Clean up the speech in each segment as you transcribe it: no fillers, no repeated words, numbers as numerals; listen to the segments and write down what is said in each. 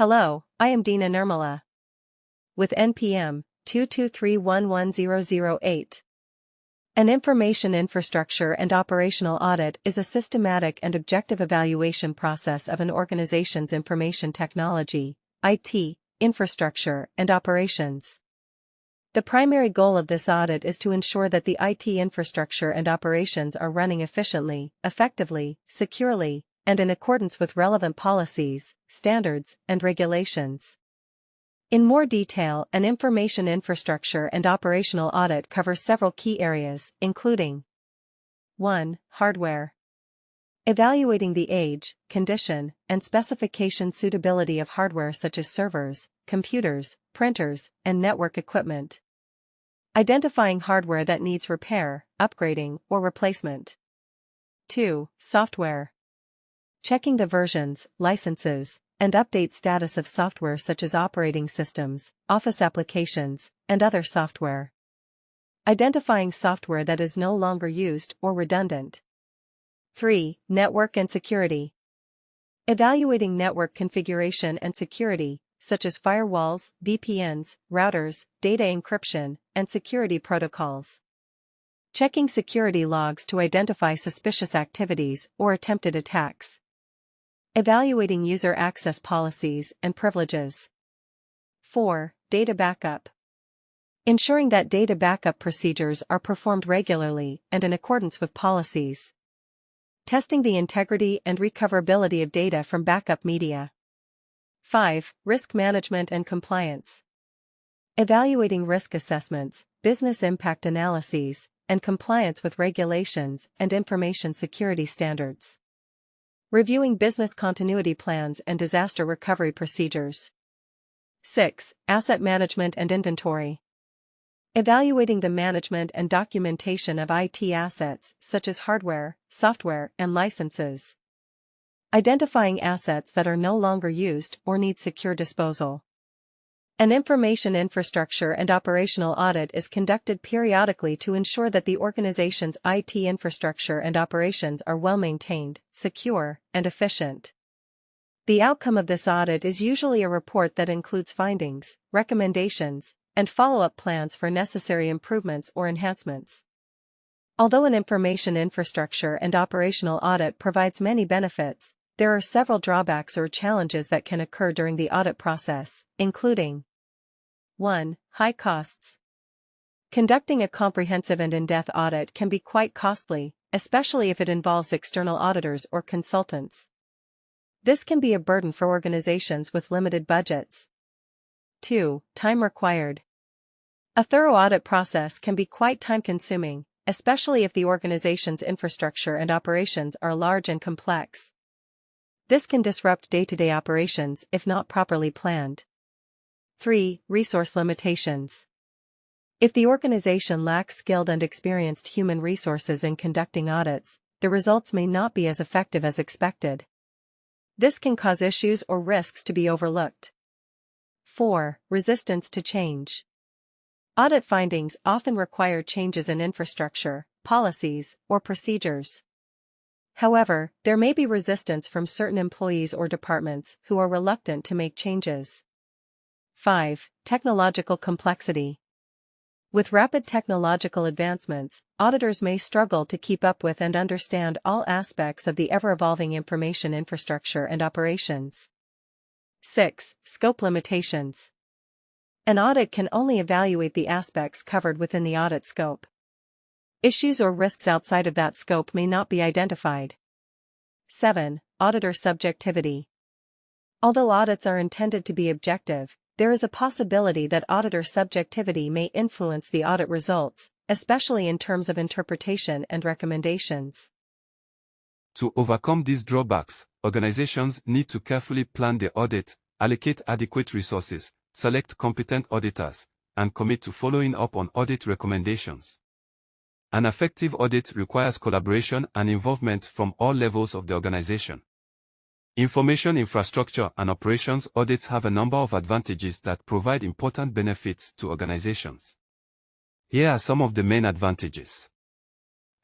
Hello, I am Dina Nurmala. With NPM 223110008. An information infrastructure and operational audit is a systematic and objective evaluation process of an organization's information technology, IT, infrastructure, and operations. The primary goal of this audit is to ensure that the IT infrastructure and operations are running efficiently, effectively, securely, and in accordance with relevant policies, standards, and regulations. In more detail, an information infrastructure and operational audit covers several key areas, including 1. Hardware. Evaluating the age, condition, and specification suitability of hardware such as servers, computers, printers, and network equipment. Identifying hardware that needs repair, upgrading, or replacement. 2. Software. Checking the versions, licenses, and update status of software such as operating systems, office applications, and other software. Identifying software that is no longer used or redundant. 3. Network and security. Evaluating network configuration and security, such as firewalls, VPNs, routers, data encryption, and security protocols. Checking security logs to identify suspicious activities or attempted attacks. Evaluating user access policies and privileges. 4. Data backup. Ensuring that data backup procedures are performed regularly and in accordance with policies. Testing the integrity and recoverability of data from backup media. 5. Risk management and compliance. Evaluating risk assessments, business impact analyses, and compliance with regulations and information security standards. Reviewing business continuity plans and disaster recovery procedures. 6. Asset management and inventory. Evaluating the management and documentation of IT assets such as hardware, software, and licenses. Identifying assets that are no longer used or need secure disposal. An information infrastructure and operational audit is conducted periodically to ensure that the organization's IT infrastructure and operations are well maintained, secure, and efficient. The outcome of this audit is usually a report that includes findings, recommendations, and follow-up plans for necessary improvements or enhancements. Although an information infrastructure and operational audit provides many benefits, there are several drawbacks or challenges that can occur during the audit process, including 1. High costs. Conducting a comprehensive and in-depth audit can be quite costly, especially if it involves external auditors or consultants. This can be a burden for organizations with limited budgets. 2. Time required. A thorough audit process can be quite time-consuming, especially if the organization's infrastructure and operations are large and complex. This can disrupt day-to-day operations if not properly planned. 3. Resource limitations. If the organization lacks skilled and experienced human resources in conducting audits, the results may not be as effective as expected. This can cause issues or risks to be overlooked. 4. Resistance to change. Audit findings often require changes in infrastructure, policies, or procedures. However, there may be resistance from certain employees or departments who are reluctant to make changes. 5. Technological complexity. With rapid technological advancements, auditors may struggle to keep up with and understand all aspects of the ever-evolving information infrastructure and operations. 6. Scope limitations. An audit can only evaluate the aspects covered within the audit scope. Issues or risks outside of that scope may not be identified. 7. Auditor subjectivity. Although audits are intended to be objective, there is a possibility that auditor subjectivity may influence the audit results, especially in terms of interpretation and recommendations. To overcome these drawbacks, organizations need to carefully plan their audit, allocate adequate resources, select competent auditors, and commit to following up on audit recommendations. An effective audit requires collaboration and involvement from all levels of the organization. Information infrastructure and operations audits have a number of advantages that provide important benefits to organizations. Here are some of the main advantages.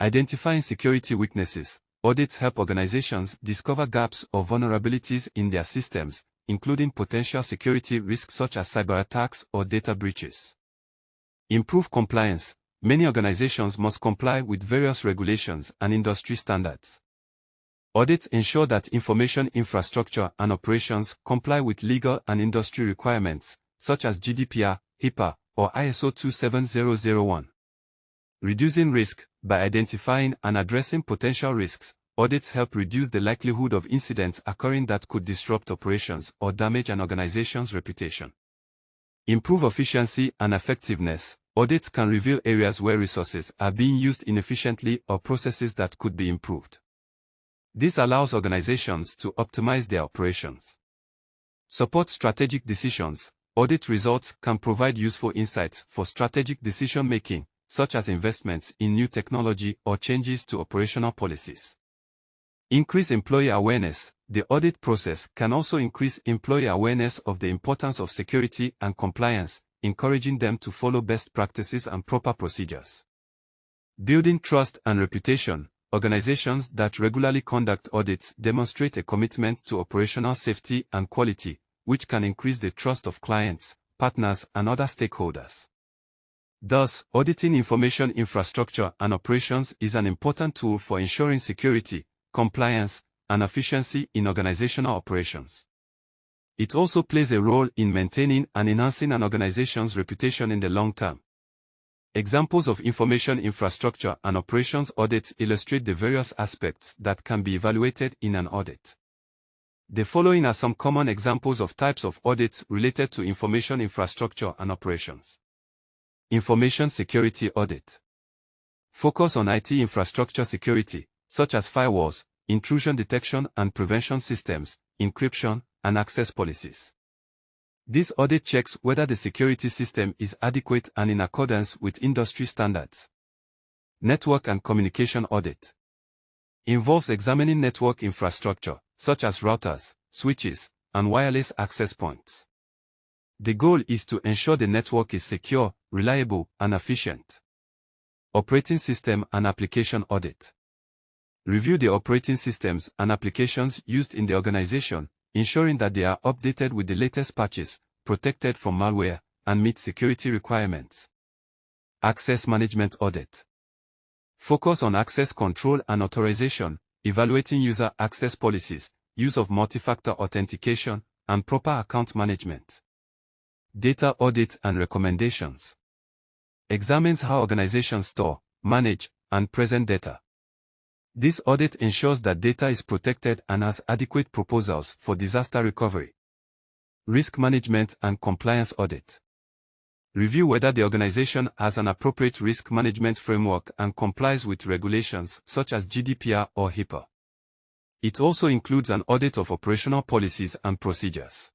Identifying security weaknesses. Audits help organizations discover gaps or vulnerabilities in their systems, including potential security risks such as cyberattacks or data breaches. Improve compliance. Many organizations must comply with various regulations and industry standards. Audits ensure that information infrastructure and operations comply with legal and industry requirements, such as GDPR, HIPAA, or ISO 27001. Reducing risk. By identifying and addressing potential risks, audits help reduce the likelihood of incidents occurring that could disrupt operations or damage an organization's reputation. Improve efficiency and effectiveness. Audits can reveal areas where resources are being used inefficiently or processes that could be improved. This allows organizations to optimize their operations. Support strategic decisions. Audit results can provide useful insights for strategic decision-making, such as investments in new technology or changes to operational policies. Increase employee awareness. The audit process can also increase employee awareness of the importance of security and compliance, encouraging them to follow best practices and proper procedures. Building trust and reputation. Organizations that regularly conduct audits demonstrate a commitment to operational safety and quality, which can increase the trust of clients, partners, and other stakeholders. Thus, auditing information infrastructure and operations is an important tool for ensuring security, compliance, and efficiency in organizational operations. It also plays a role in maintaining and enhancing an organization's reputation in the long term. Examples of information infrastructure and operations audits illustrate the various aspects that can be evaluated in an audit. The following are some common examples of types of audits related to information infrastructure and operations. Information security audit. Focus on IT infrastructure security, such as firewalls, intrusion detection and prevention systems, encryption, and access policies. This audit checks whether the security system is adequate and in accordance with industry standards. Network and communication audit. Involves examining network infrastructure, such as routers, switches, and wireless access points. The goal is to ensure the network is secure, reliable, and efficient. Operating system and application audit. Review the operating systems and applications used in the organization, ensuring that they are updated with the latest patches, protected from malware, and meet security requirements. Access management audit. Focus on access control and authorization, evaluating user access policies, use of multi-factor authentication, and proper account management. Data audit and recommendations. Examines how organizations store, manage, and present data. This audit ensures that data is protected and has adequate proposals for disaster recovery. Risk management and compliance audit. Review whether the organization has an appropriate risk management framework and complies with regulations such as GDPR or HIPAA. It also includes an audit of operational policies and procedures.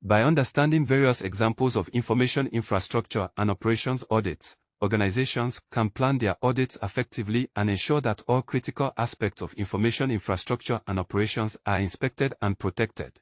By understanding various examples of information infrastructure and operations audits, organizations can plan their audits effectively and ensure that all critical aspects of information infrastructure and operations are inspected and protected.